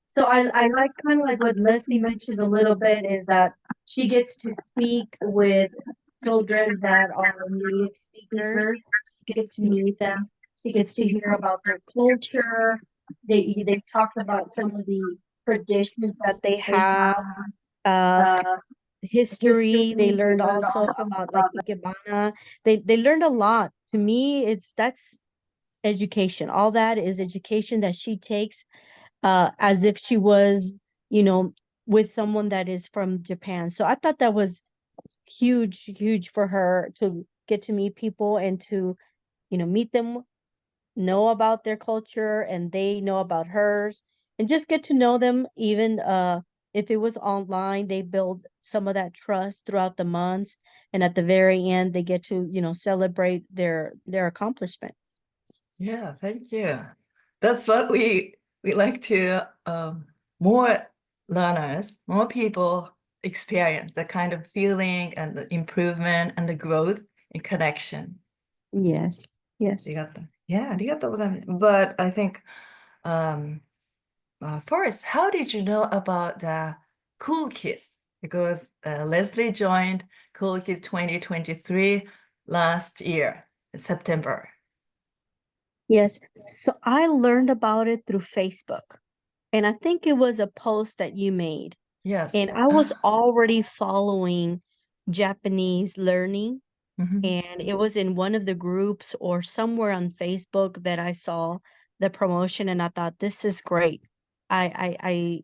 So I like kind of like what Leslie mentioned a little bit is that she gets to speak with children that are native speakers. She gets to meet them. She gets to hear about their culture. They talked about some of the traditions that they have, uh, history. They learned also about like Ikebana. They learned a lot. To me, that's education. All that is education that she takes as if she was, you know, with someone that is from Japan. So I thought that was huge, huge for her to get to meet people and to, meet them, know about their culture, and they know about hers, and just get to know them. Even if it was online, they build some of that trust throughout the months, and at the very end, they get to, celebrate their accomplishment. Yeah, thank you. That's what we like to more learners, more people experience the kind of feeling and the improvement and the growth in connection. Yes. Yes. Yeah, ありがとうございます。But I think first, how did you know about the Cool Kids? Because Leslie joined Cool Kids 2023 last year, September. Yes. So I learned about it through Facebook. And I think it was a post that you made. Yes. And I was already following Japanese learning. Mhm. And it was in one of the groups or somewhere on Facebook that I saw the promotion, and I thought, this is great. I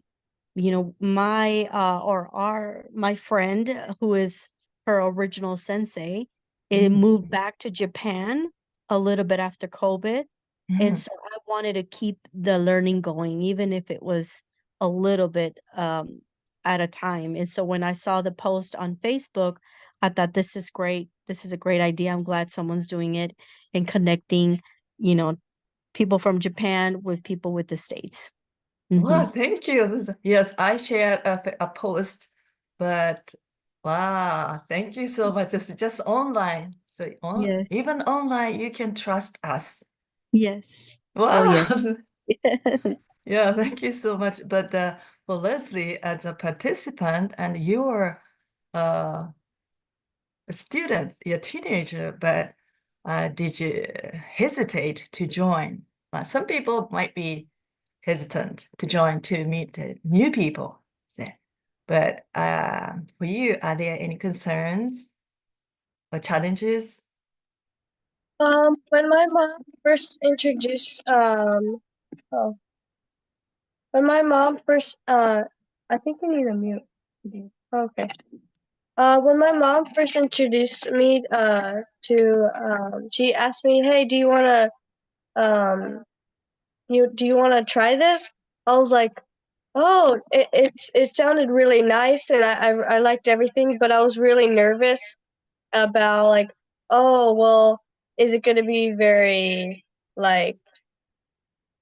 my friend who is her original sensei, it moved back to Japan a little bit after COVID. And so I wanted to keep the learning going, even if it was a little bit at a time. And so when I saw the post on Facebook, I thought, this is great. This is a great idea. I'm glad someone's doing it and connecting, people from Japan with people with the States. Wow, thank you. Yes, I shared a post, but wow, thank you so much. It's just online. So Yes. even online, you can trust us. Yes. Wow. Oh, yes. Yeah, thank you so much. But for Leslie, as a participant, and you're a student, you're a teenager, but did you hesitate to join? Some people might be hesitant to join to meet new people. But for you, are there any concerns or challenges? When my mom first introduced when my mom first I think you need a mute. Okay. When my mom first introduced me she asked me, "Hey, do you wanna try this?" I was like, "Oh, it sounded really nice, and I liked everything, but I was really nervous about like, oh well, is it gonna be very like,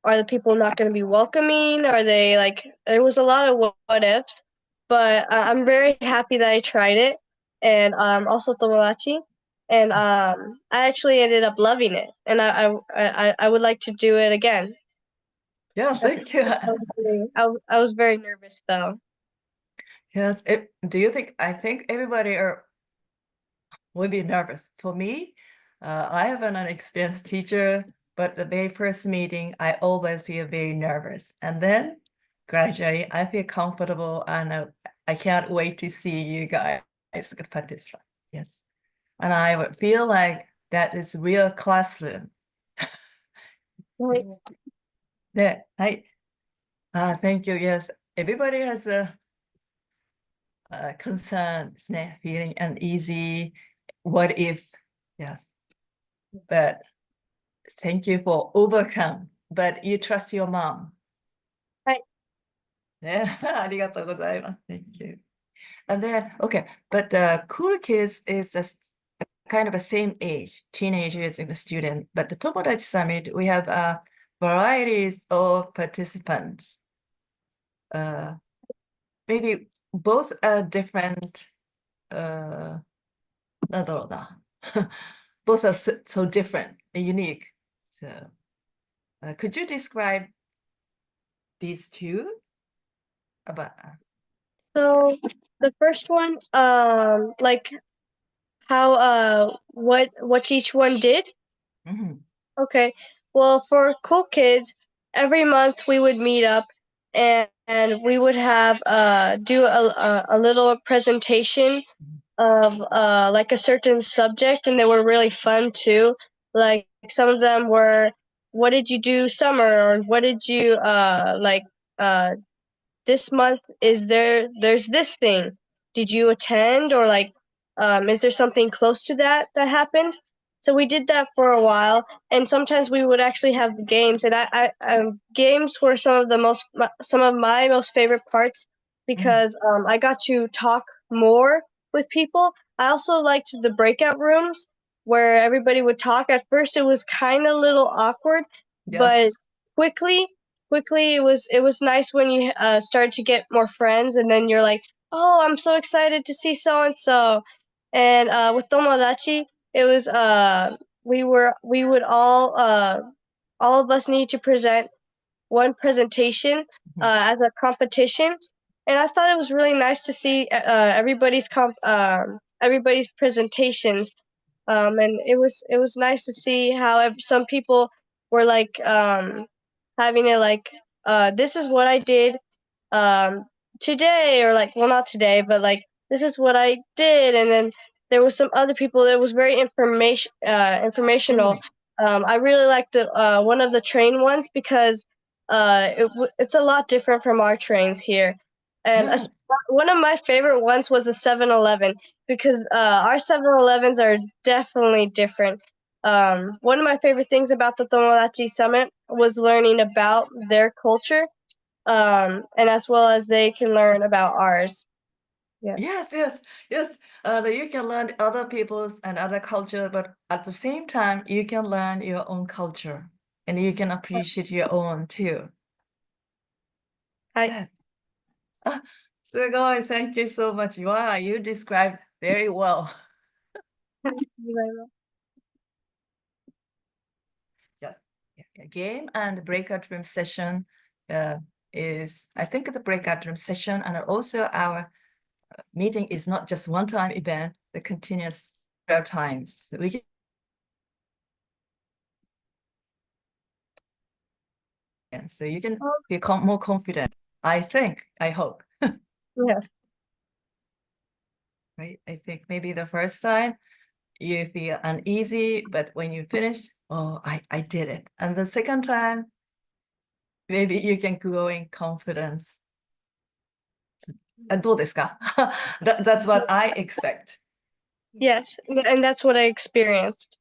are the people not gonna be welcoming? Are they like?" There was a lot of what ifs, but I'm very happy that I tried it, and also Tomodachi, and I actually ended up loving it, and I would like to do it again. Yeah, thank you. I was very nervous though. Yes, do you think, I think everybody will be nervous. For me, I have an experienced teacher, but the very first meeting, I always feel very nervous. And then gradually, I feel comfortable, and I can't wait to see you guys participate. Yes. And I would feel like that is real classroom. Yeah, thank you. Yes, everybody has a concern, feeling uneasy. What if? Yes. But thank you for overcome. But you trust your mom. Right. Yeah, ありがとうございます。Thank you. And then, okay, but the cool kids is kind of a same age, teenagers and the student. But the Tomodachi Summit, we have varieties of participants. Maybe both are different. なんだろうな。Both are so different and unique. So, could you describe these two? About So the first one, like how what each one did. mhm. Okay. Well, for Cool Kids, every month we would meet up and we would have do a little presentation of like a certain subject, and they were really fun too. Like some of them were, what did you do summer, or what did you like this month there's this thing. Did you attend, or like is there something close to that happened? So we did that for a while, and sometimes we would actually have games, and games were some of my most favorite parts because I got to talk more with people. I also liked the breakout rooms where everybody would talk. At first it was kind of a little awkward, but Yes. quickly it was nice when you start to get more friends, and then you're like, oh, I'm so excited to see so and so. And with Tomodachi, it was we would all of us need to present one presentation as a competition, and I thought it was really nice to see everybody's presentations. And it was nice to see how some people were like having it like, this is what I did um today, or like, well, not today, but like, this is what I did. And then there was some other people that was very informational. I really liked the one of the train ones because it's a lot different from our trains here. And Yeah. one of my favorite ones was the 7-Eleven, because our 7-Elevens are definitely different. One of my favorite things about the Tomodachi Summit was learning about their culture, and as well as they can learn about ours. Yeah. Yes. You can learn other people's and other culture, but at the same time, you can learn your own culture and you can appreciate your own too. Hi. Yeah. Sugoi, thank you so much. Wow, you described very well. Yes. Game and breakout room session is, I think the breakout room session and also our meeting is not just one-time event, the continuous several times. We can so you can become more confident. I hope. Yes. Right? I think maybe the first time you feel uneasy, but when you finish, oh, I did it. And the second time, maybe you can grow in confidence. どうですか? That's what I expect. Yes, and that's what I experienced.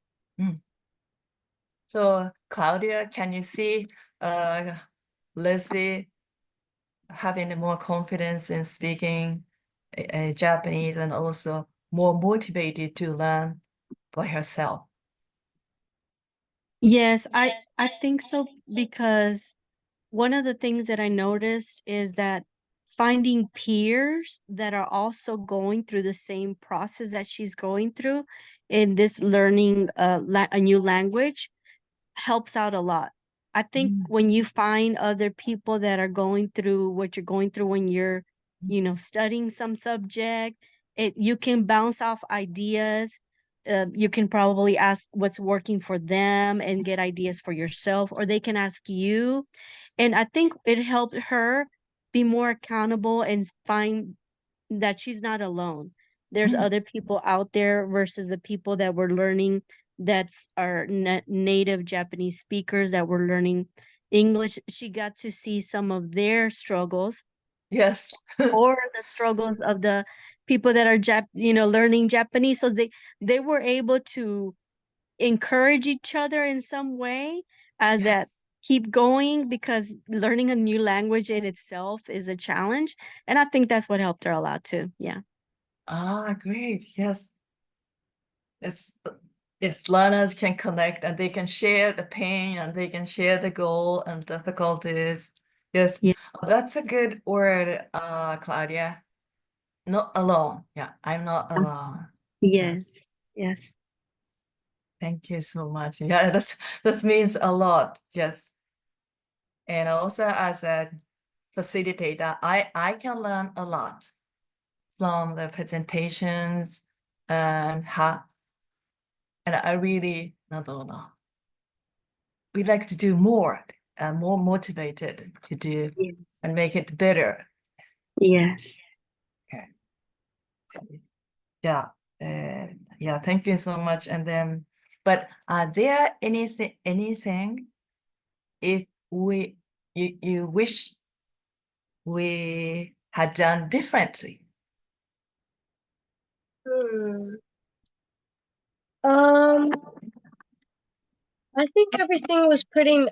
So, Claudia, can you see Leslie having more confidence in speaking Japanese and also more motivated to learn by herself? Yes, I think so, because one of the things that I noticed is that finding peers that are also going through the same process that she's going through in this learning a new language helps out a lot. I think when you find other people that are going through what you're going through when you're, studying some subject, you can bounce off ideas. You can probably ask what's working for them and get ideas for yourself, or they can ask you. And I think it helped her be more accountable and find that she's not alone. There's other people out there versus the people that were learning that's our native Japanese speakers that were learning English. She got to see some of their struggles. Yes. Or the struggles of the people that are learning Japanese. So they were able to encourage each other in some way as that keep going, because learning a new language in itself is a challenge. And I think that's what helped her a lot too. Yeah. Great. Yes. Yes, learners can connect and they can share the pain and they can share the goal and difficulties. Yes, Yeah. That's a good word, Claudia. Not alone. Yeah, I'm not alone. Yes. Yes. Thank you so much. Yeah, that means a lot. Yes. And also, as facilitator, I can learn a lot from the presentations and I really, we like to do more and more motivated to do Yes. and make it better. Yes. Yeah, yeah, thank you so much. And then, but are there anything if you wish we had done differently? I think everything was pretty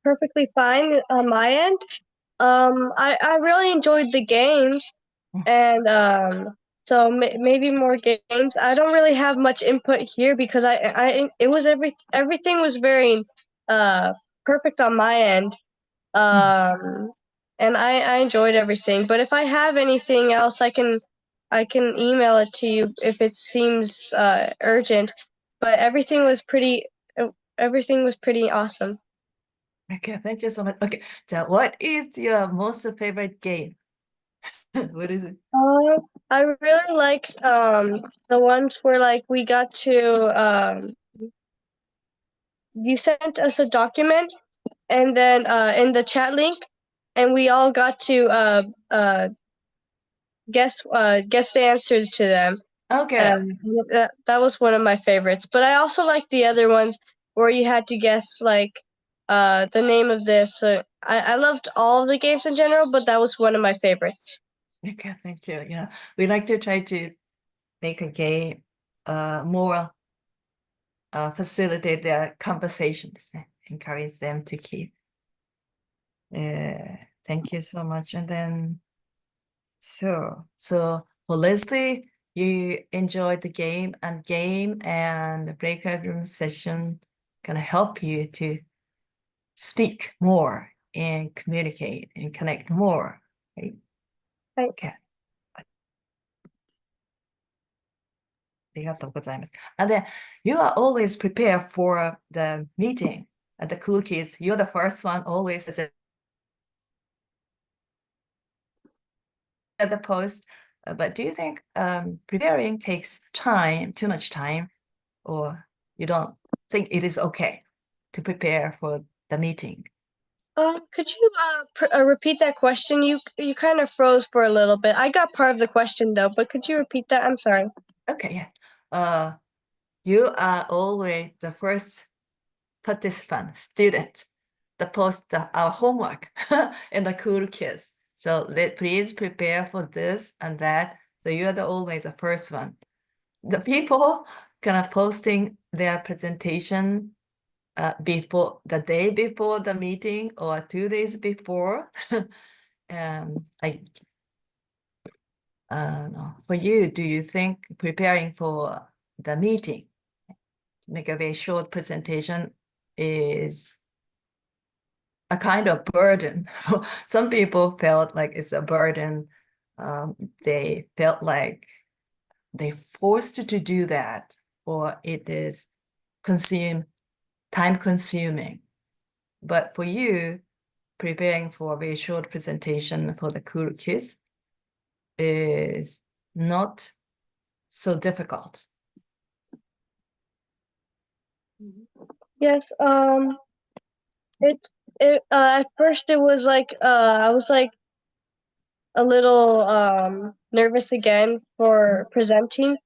perfectly fine on my end. I really enjoyed the games, and so maybe more games. I don't really have much input here because everything was very perfect on my end. And I enjoyed everything. But if I have anything else, I can email it to you if it seems urgent. But everything was pretty awesome. Okay, thank you so much. Okay, so what is your most favorite game? What is it? I really liked the ones where like we got to you sent us a document and then in the chat link, and we all got to guess the answers to them. Okay. That was one of my favorites. But I also liked the other ones where you had to guess like the name of this. I loved all of the games in general, but that was one of my favorites. Okay, thank you. Yeah, we like to try to make a game more facilitate their conversations, encourage them to keep. Thank you so much. And then, so for Leslie, you enjoyed the game and the breakout room session can help you to speak more and communicate and connect more, right? Right. Okay. ありがとうございます。And then you are always prepared for the meeting at the Cool Kids. You're the first one always at the post. But do you think preparing takes time, too much time, or you don't think it is okay to prepare for the meeting? Could you repeat that question? You kind of froze for a little bit. I got part of the question though, but could you repeat that? I'm sorry. Okay, yeah. You are always the first participant, student, that post our homework in the Cool Kids. So please prepare for this and that. So you are always the first one. The people kind of posting their presentation before the day before the meeting or 2 days before. For you, do you think preparing for the meeting, make a very short presentation, is a kind of burden? Some people felt like it's a burden. They felt like they forced to do that, or it is time consuming. But for you, preparing for a very short presentation for the Cool Kids is not so difficult. Yes. At first it was like I was like a little nervous again for presenting,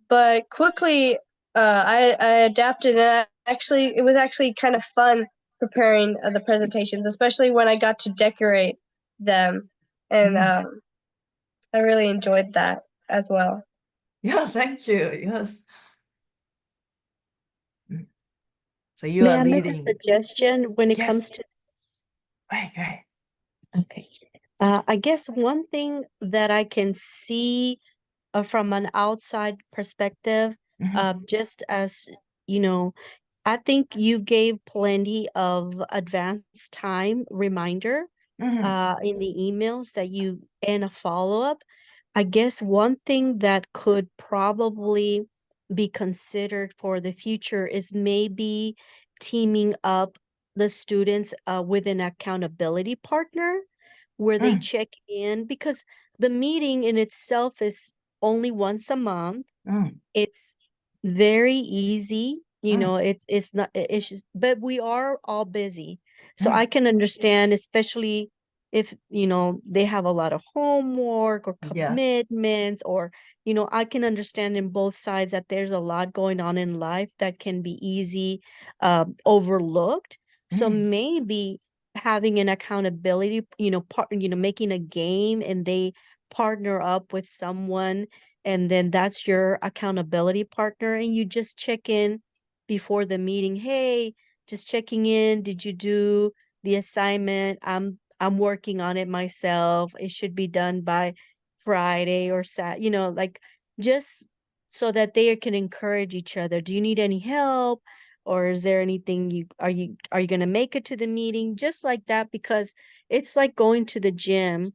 but quickly I adapted, and it was actually kind of fun preparing the presentations, especially when I got to decorate them, and I really enjoyed that as well. Yeah, thank you. Yes. So you May are I make a leading. suggestion when it Yes. comes to Right. Okay. I guess one thing that I can see from an outside perspective, just as, I think you gave plenty of advanced time reminder in the emails that you and a follow-up. I guess one thing that could probably be considered for the future is maybe teaming up the students with an accountability partner where they check in, because the meeting in itself is only once a month. It's very easy, it's not, it's just, but we are all busy. So I can understand, especially if, they have a lot of homework or Yes. commitments, or, I can understand in both sides that there's a lot going on in life that can be easy, overlooked. So maybe having an accountability, making a game, and they partner up with someone, and then that's your accountability partner, and you just check in before the meeting. Hey, just checking in. Did you do the assignment? I'm working on it myself. It should be done by Friday or like, just so that they can encourage each other. Do you need any help? Or is there anything are you going to make it to the meeting? Just like that, because it's like going to the gym.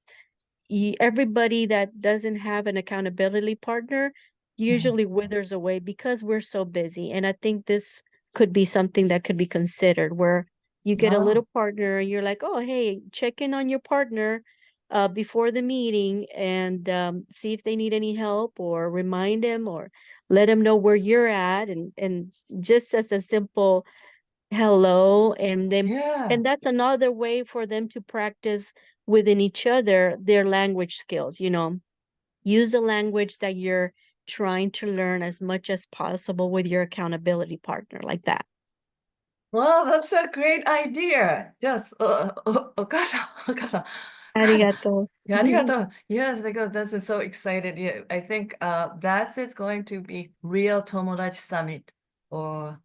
Everybody that doesn't have an accountability partner usually withers away because we're so busy. And I think this could be something that could be considered, where you get a little partner and you're like, oh, hey, check in on your partner before the meeting, and see if they need any help, or remind them, or let them know where you're at, and just as a simple hello, and then and that's another way for them to practice within each other their language skills. Use the language that you're trying to learn as much as possible with your accountability partner, like that. Wow, that's a great idea. Yes. お母さん、お母さん。Arigato. Yeah, arigato. Yes, because that's so excited. Yeah, I think that is going to be real Tomodachi Summit, or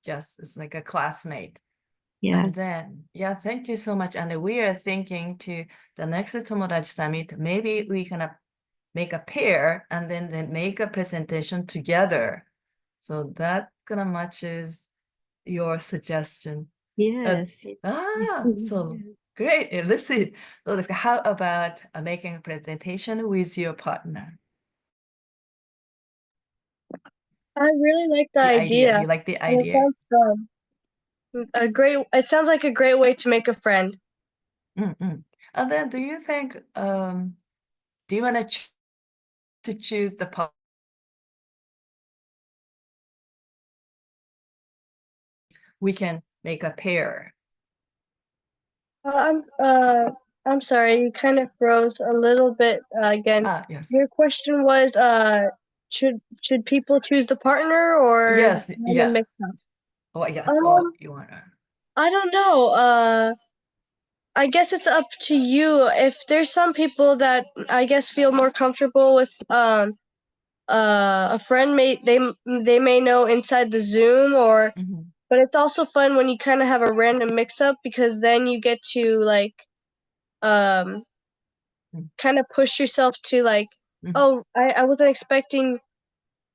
yes, it's like a classmate. Yeah. And then, yeah, thank you so much. And we are thinking to the next Tomodachi Summit, maybe we can make a pair and then they make a presentation together. So that kind of matches your suggestion. Yes. So great. Let's see. So how about making a presentation with your partner? I really like the Do idea. you like the And it idea? sounds fun. It sounds like a great way to make a friend. And then do you think, do you want to choose the partner? We can make a pair. I'm sorry, you kind of froze a little bit again. Yes. Your question was, should people choose the partner, or Yes, yeah. mix up? Oh, yes. So you want to. I don't know. I guess it's up to you. If there's some people that I guess feel more comfortable with a friend, they may know inside the Zoom, or but it's also fun when you kind of have a random mix up, because then you get to like kind of push yourself to like, oh, I wasn't expecting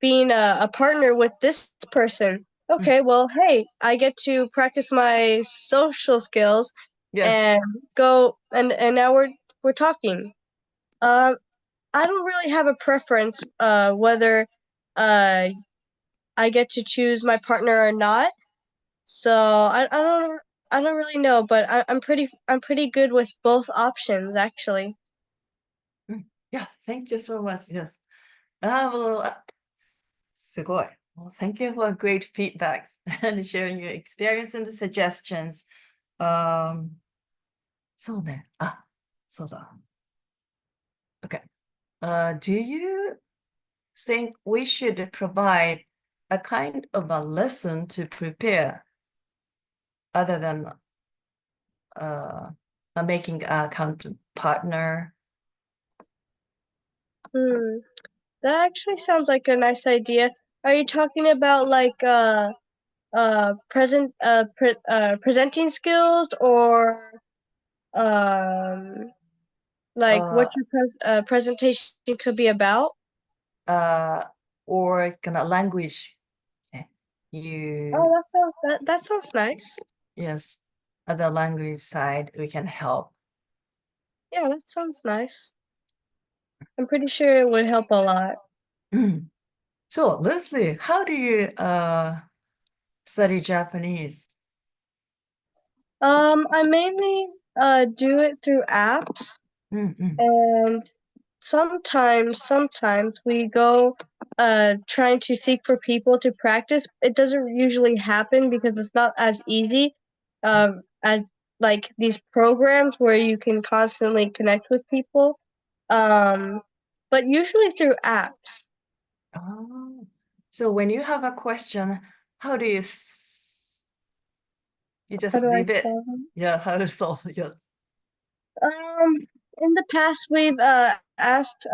being a partner with this person. Okay, well, hey, I get to practice my social skills. Yes. And go and now we're talking. I don't really have a preference whether I get to choose my partner or not. So I don't really know, but I'm pretty good with both options, actually. Yes, thank you so much. Yes. Well, すごい. Well, thank you for great feedbacks and sharing your experience and suggestions. そうね。そうだ. Okay. Do you think we should provide a kind of a lesson to prepare other than making a partner? That actually sounds like a nice idea. Are you talking about like presenting skills, or like what your presentation could be about? Or kind of language. Oh, that sounds nice. Yes, at the language side, we can help. Yeah, that sounds nice. I'm pretty sure it would help a lot. So let's see, how do you study Japanese? I mainly do it through apps. And sometimes we go trying to seek for people to practice. It doesn't usually happen because it's not as easy as like these programs where you can constantly connect with people. But usually through apps. Oh, so when you have a question, how do you you just How do I leave it? solve them? Yeah, how to solve? Yes. In the past, we've asked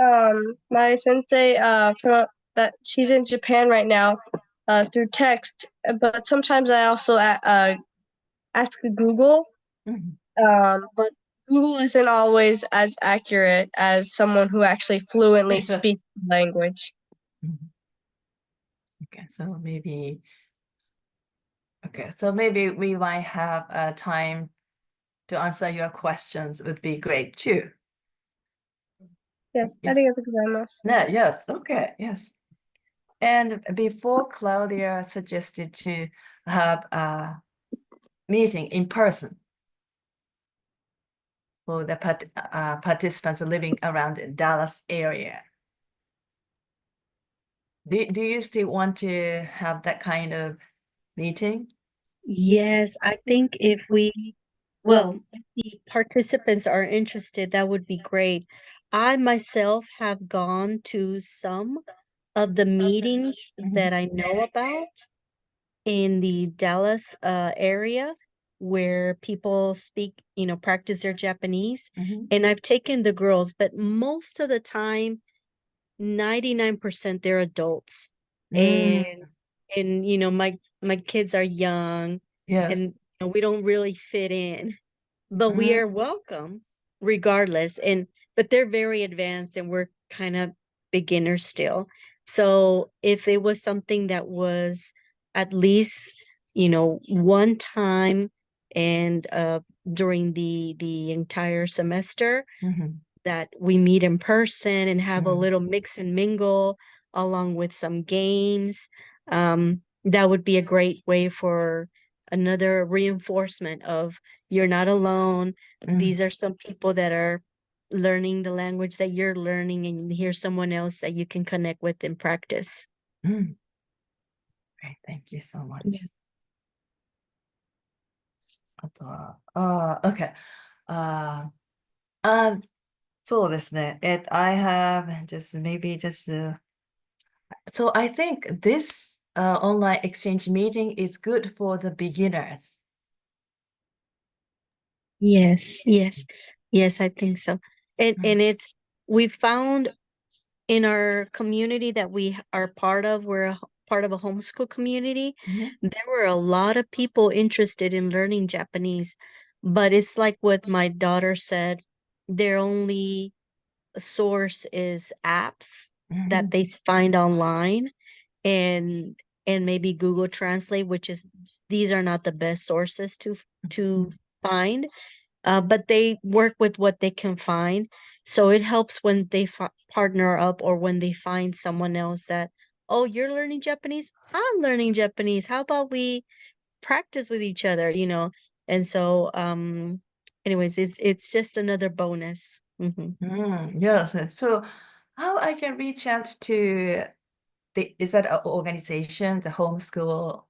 my sensei from that she's in Japan right now through text, but sometimes I also ask Google. Mhm. But Google isn't always as accurate as someone who actually fluently speaks the language. Mhm. Okay, so maybe we might have time to answer your questions would be great too. Yes, Yes. ありがとうございます。 Yeah, yes, okay, yes. And before Claudia suggested to have a meeting in person for the participants living around the Dallas area. Do you still want to have that kind of meeting? Yes, I think if well, if the participants are interested, that would be great. I myself have gone to some of the meetings that I know about in the Dallas area where people speak, practice their Japanese. And I've taken the girls, but most of the time, 99% they're adults. And my kids are young Yes. and we don't really fit in, but we are welcome regardless. But they're very advanced and we're kind of beginners still. So if it was something that was at least, one time and during the entire semester that we meet in person and have a little mix and mingle along with some games, that would be a great way for another reinforcement of you're not alone. These are some people that are learning the language that you're learning, and here's someone else that you can connect with and practice. Great, thank you so much. Yeah. あとは、okay. そうですね。I have so I think this online exchange meeting is good for the beginners. Yes, I think so. And we found in our community that we are part of, we're part of a homeschool community. There were a lot of people interested in learning Japanese, but it's like what my daughter said, their only source is apps that they find online and maybe Google Translate, these are not the best sources to find. But they work with what they can find. So it helps when they partner up or when they find someone else that, oh, you're learning Japanese, I'm learning Japanese. How about we practice with each other, And so, anyways, it's just another bonus. Yes. So how I can reach out to is that an organization, the homeschool?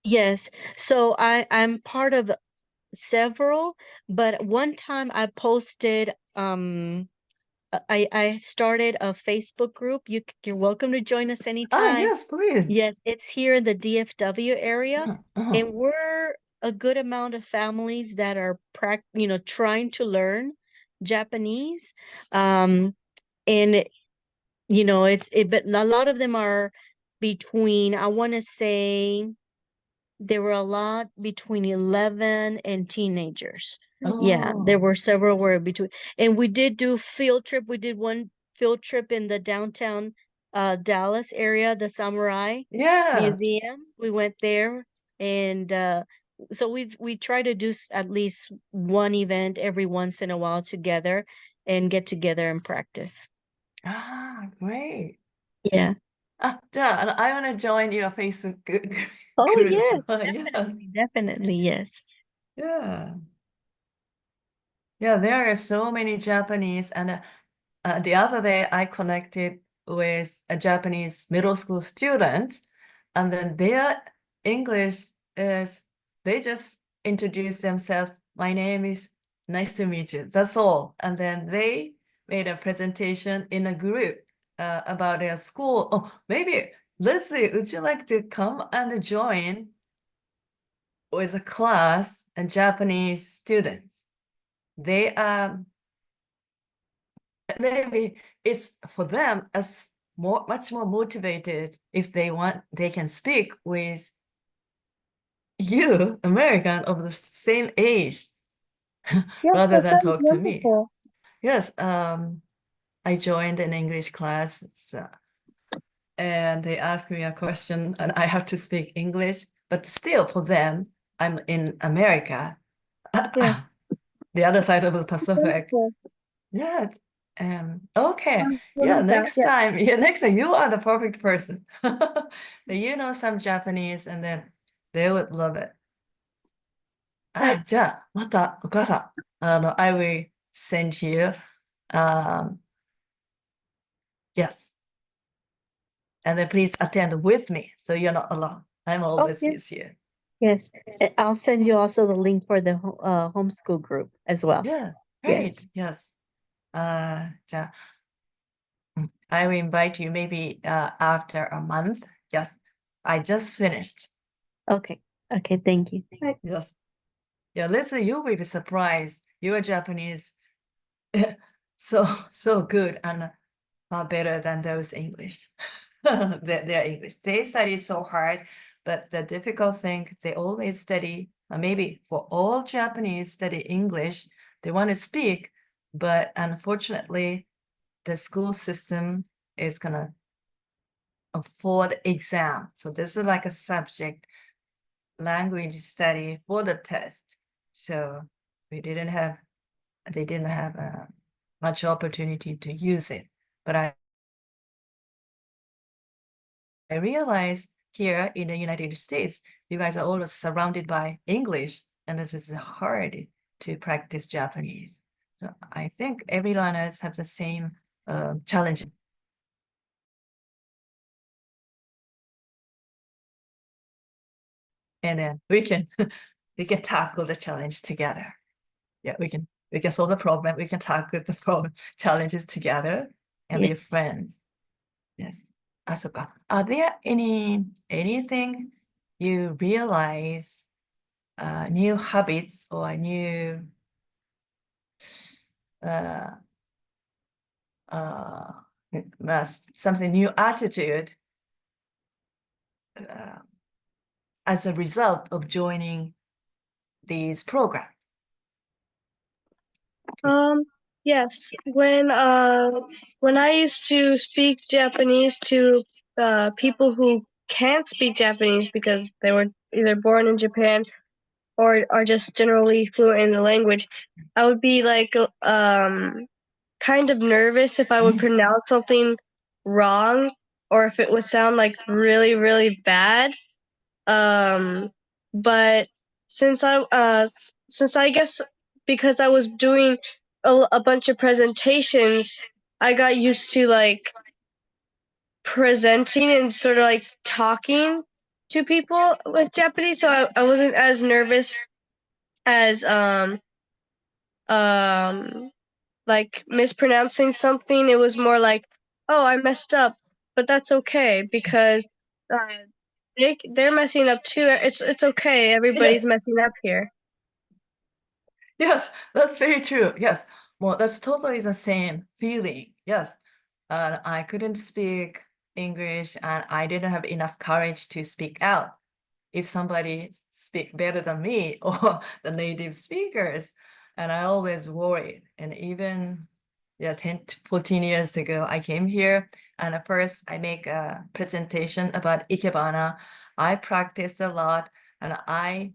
Yes. So I'm part of several, but one time I posted I started a Facebook group. You're welcome to join us anytime. Yes, please. Yes, it's here in the DFW area, and we're a good amount of families that are trying to learn Japanese. And but a lot of them are between, I want to say there were a lot between 11 and teenagers. Yeah, there were several were between, and we did do field trip. We did one field trip in the downtown Dallas area, the Samurai Museum. We went there, and so we try to do at least one event every once in a while together and get together and practice. Great. Yeah. I want to join your Facebook group. Oh, yes, Yeah. definitely, yes. Yeah. Yeah, there are so many Japanese, and the other day I connected with a Japanese middle school students, and then their English is, they just introduce themselves. My name is, nice to meet you. That's all. And then they made a presentation in a group about their school. Oh, maybe Leslie, would you like to come and join with a class and Japanese students? They maybe it's for them as much more motivated if they want, they can speak with you, American of the same age, Yes, rather that than sounds talk to me. wonderful. Yes, I joined an English class, and they asked me a question, and I have to speak English, but still for them, I'm in America, Yeah. the other side of the Pacific. Wonderful. Yeah. Okay. What Yeah, is that? next Yeah. time. Yeah, next time you are the perfect person. Then you know some Japanese and then they would love it. はい。じゃあ、またお母さん、I will send you, yes. And then please attend with me so you're not alone. I'm always Okay. with you. Yes, I'll send you also the link for the homeschool group as well. Yeah, great. Yes. Yes. じゃあ、I will invite you maybe after a month. Yes, I just finished. Okay. Okay. Thank you. Yes. Yeah, listen, you will be surprised. Your Japanese so good and far better than those English. Their English. They study so hard, but the difficult thing, they always study, maybe for all Japanese study English, they want to speak, but unfortunately, the school system is gonna afford exam. So this is like a subject language study for the test. So they didn't have much opportunity to use it. But I realized here in the United States, you guys are always surrounded by English, and it is hard to practice Japanese. So I think every learners have the same challenge. And then we can tackle the challenge together. Yeah, we can solve the problem. We can tackle the problem challenges together and be Yes. friends. Yes. あ、そっか。Are there anything you realize, new habits or new something new attitude as a result of joining these programs? Yes. When I used to speak Japanese to people who can't speak Japanese because they were either born in Japan or are just generally fluent in the language, I would be like kind of nervous if I would pronounce something wrong or if it would sound like really, really bad. But since I guess because I was doing a bunch of presentations, I got used to like presenting and sort of like talking to people with Japanese, so I wasn't as nervous as like mispronouncing something. It was more like, oh, I messed up, but that's okay because they're messing up too. It's okay. Everybody's messing up here. Yes, that's very true. Yes. Well, that's totally the same feeling. Yes. I couldn't speak English and I didn't have enough courage to speak out. If somebody speak better than me or the native speakers, and I always worried. And even 10 to 14 years ago, I came here and at first I make a presentation about Ikebana. I practiced a lot and I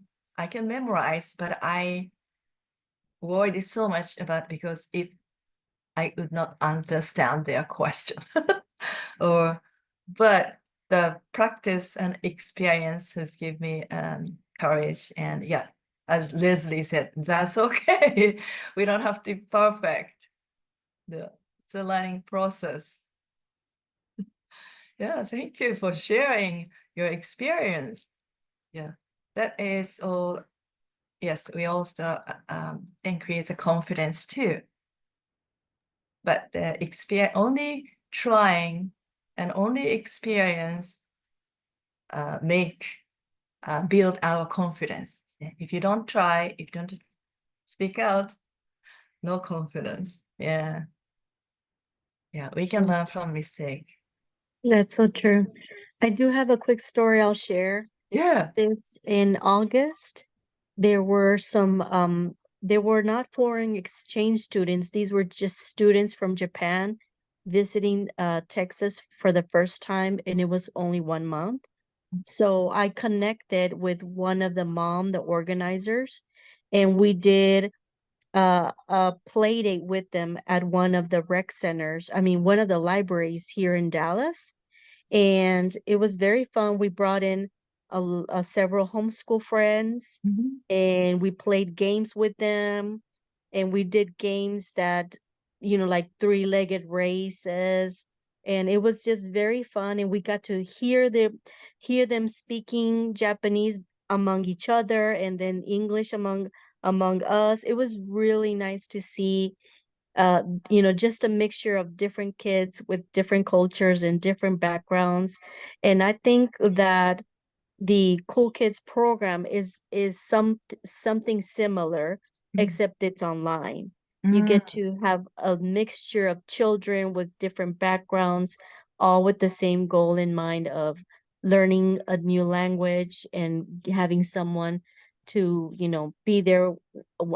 can memorize, but I worried so much about because if I would not understand their question but the practice and experience has given me courage and as Leslie said, that's okay. We don't have to be perfect. It's a learning process. Yeah, thank you for sharing your experience. Yeah, that is all. Yes, we also increase the confidence too. But the experience, only trying and only experience build our confidence. If you don't try, if you don't speak out, no confidence. Yeah. Yeah, we can learn from mistake. That's so true. I do have a quick story I'll share. Yeah. This in August, there were there were not foreign exchange students. These were just students from Japan visiting Texas for the first time, and it was only 1 month. So I connected with one of the organizers, and we did a play date with them at one of the rec centers. I mean, one of the libraries here in Dallas. And it was very fun. We brought in several homeschool friends, and we played games with them, and we did games that, like three-legged races, and it was just very fun. And we got to hear them speaking Japanese among each other, and then English among us. It was really nice to see just a mixture of different kids with different cultures and different backgrounds. And I think that the Cool Kids program is something similar, except it's online. You get to have a mixture of children with different backgrounds, all with the same goal in mind of learning a new language and having someone to, be there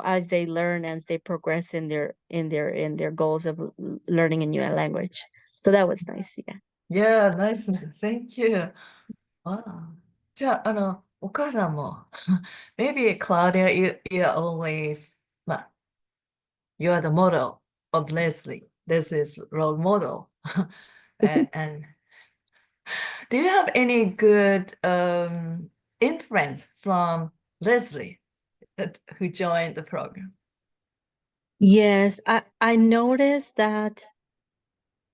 as they learn, as they progress in their goals of learning a new language. So that was nice. Yeah. Yeah, nice. Thank you. Wow. じゃあ、お母さんもmaybe Claudia, you are always, まあ、you are the model of Leslie. This is role model. And do you have any good influence from Leslie who joined the program? Yes, I noticed that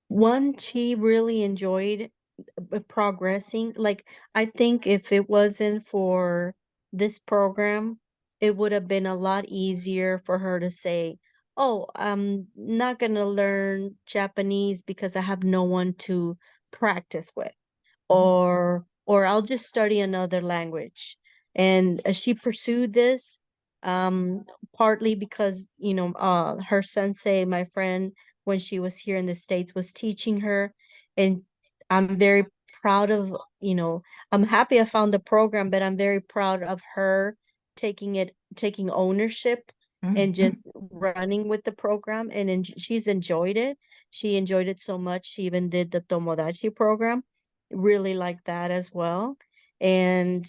one, she really enjoyed progressing. Like, I think if it wasn't for this program, it would have been a lot easier for her to say, "Oh, I'm not gonna learn Japanese because I have no one to practice with," or I'll just study another language. And she pursued this, partly because, her sensei, my friend, when she was here in the States, was teaching her. And I'm very proud of, I'm happy I found the program, but I'm very proud of her taking ownership and just running with the program. And she's enjoyed it. She enjoyed it so much. She even did the Tomodachi program. Really like that as well. And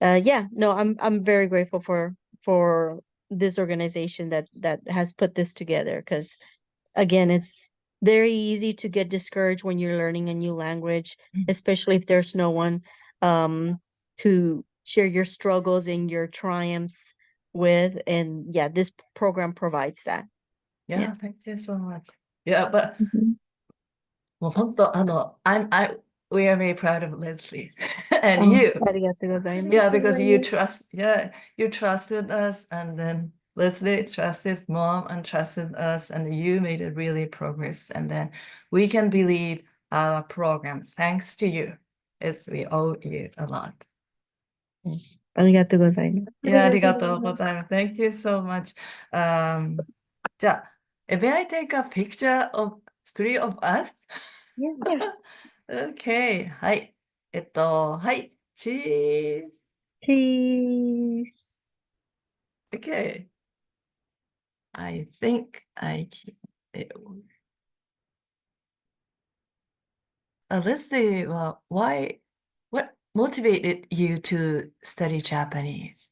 yeah, no, I'm very grateful for this organization that has put this together, because again, it's very easy to get discouraged when you're learning a new language, especially if there's no one to share your struggles and your triumphs with. And yeah, this program provides that. Yeah, thank you so much. Yeah, but もう本当、we are very proud of Leslie and you. ありがとうございます。 Yeah, because you trusted us, and then Leslie trusted mom and trusted us, and you made it really progress, and then we can believe our program thanks to you. We owe you a lot. ありがとうございます。 Yeah, ありがとうございます。Thank you so much. じゃあ、may I take a picture of three of us? Yeah. Okay, はい。はい。チーズ。Peace. Okay. I think I can. Let's see. Well, what motivated you to study Japanese?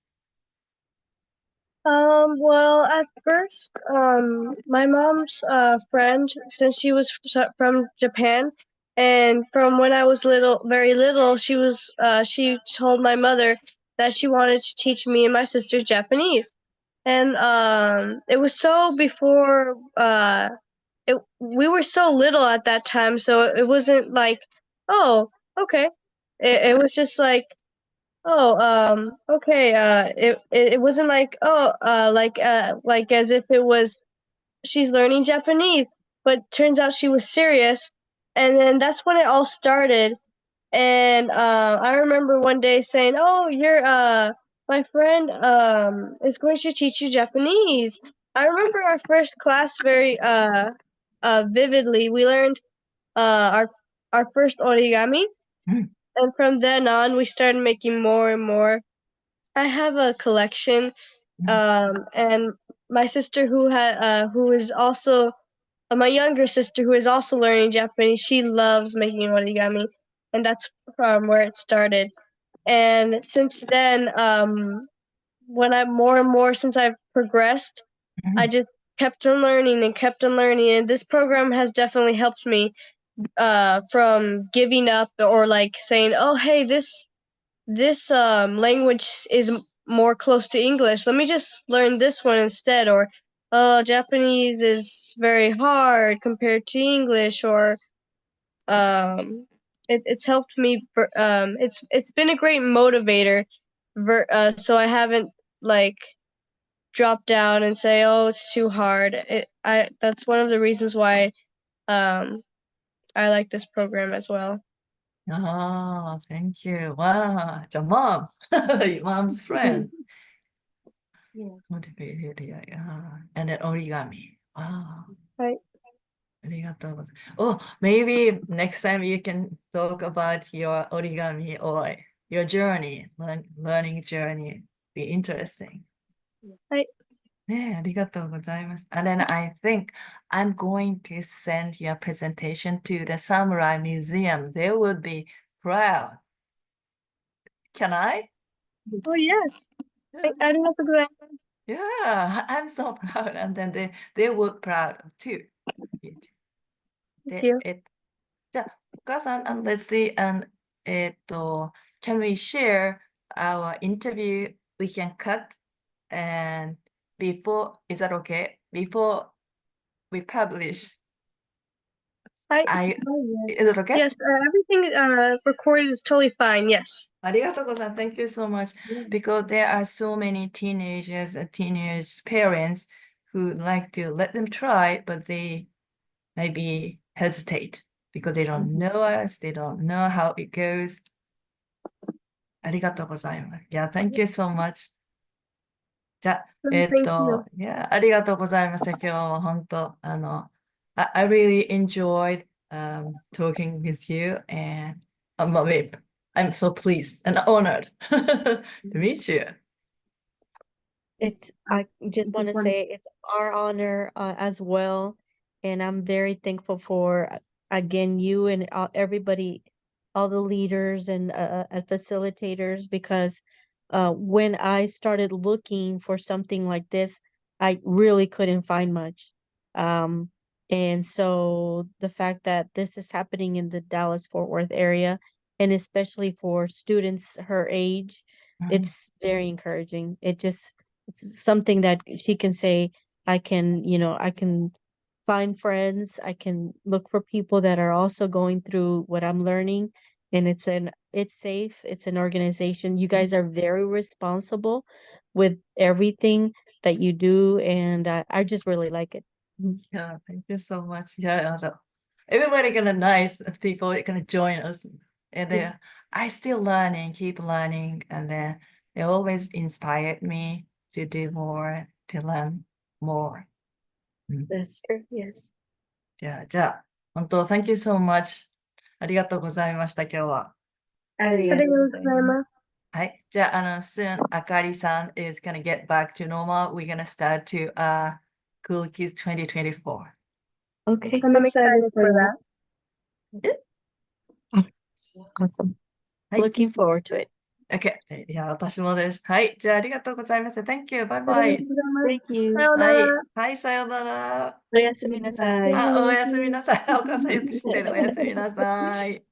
Well, at first, my mom's friend, since she was from Japan, and from when I was very little, she told my mother that she wanted to teach me and my sister Japanese. And it was so before we were so little at that time, so it wasn't like, oh, okay. It was just like, oh, okay. It wasn't like, oh, like as if it was she's learning Japanese, but turns out she was serious. And then that's when it all started. And I remember one day saying, "Oh, you're my friend is going to teach you Japanese." I remember our first class very vividly. We learned our first origami, Mm. and from then on, we started making more and more. I have a collection, and my sister who is also my younger sister who is also learning Japanese. She loves making origami, and that's from where it started. And since then, when I'm more and more since I've progressed, I just kept on learning and kept on learning. And this program has definitely helped me from giving up or like saying, "Oh, hey, this language is more close to English. Let me just learn this one instead." Or, "Oh, Japanese is very hard compared to English." Or, it's helped me. It's been a great motivator. So I haven't like drop down and say, "Oh, it's too hard." That's one of the reasons why I like this program as well. Oh, thank you. Wow, your mom, mom's friend. Yeah. Motivated, yeah. And then origami. Wow. Right. ありがとうございます。Oh, maybe next time you can talk about your origami or your journey, learning journey. Be interesting. はい。ねえ、ありがとうございます。And then I think I'm going to send your presentation to the Samurai Museum. They would be proud. Can I? Oh, yes. Yeah. ありがとうございます。 Yeah, I'm so proud. And then they were proud too. Thank you. じゃあ、お母さん、let's see, can we share our interview? We can cut and is that okay? Before we publish, はい。 is it okay? Yes, everything recorded is totally fine. Yes. ありがとうございます。Thank you so much. Because there are so many teenagers and teenage parents who like to let them try, but they maybe hesitate because they don't know us, they don't know how it goes. ありがとうございます。Yeah, thank you so much. じゃあ、Thank you. yeah, ありがとうございました。今日は本当、I really enjoyed talking with you and I'm so pleased and honored to meet you. I just want to say it's our honor as well. And I'm very thankful for, again, you and everybody, all the leaders and facilitators, because when I started looking for something like this, I really couldn't find much. And so the fact that this is happening in the Dallas-Fort Worth area, and especially for students her age, it's very encouraging. It's something that she can say, I can find friends, I can look for people that are also going through what I'm learning, and it's safe, it's an organization. You guys are very responsible with everything that you do, and I just really like it. Yeah, thank you so much. Yeah, everybody gonna nice people are gonna join us, and Yes. I still learning, keep learning, and then they always inspired me to do more, to learn more. That's true. Yes. じゃあ、本当、thank you so much. ありがとうございました、今日は。ありがとうございます。はい。じゃあ、soon, あかりさん is gonna get back to normal. We're gonna start to Cool Kids 2024. Okay. I'm excited for that. Awesome. はい Looking forward to it. OK。いや、私もです。はい。じゃあ、ありがとうございます。Thank you. バイあバイ。りがとうございます。 Thank you. さようなはいら。。はい、さようなら。おやすみなさい。おやすみなさい。お母さんよく知ってる。おやすみなさい。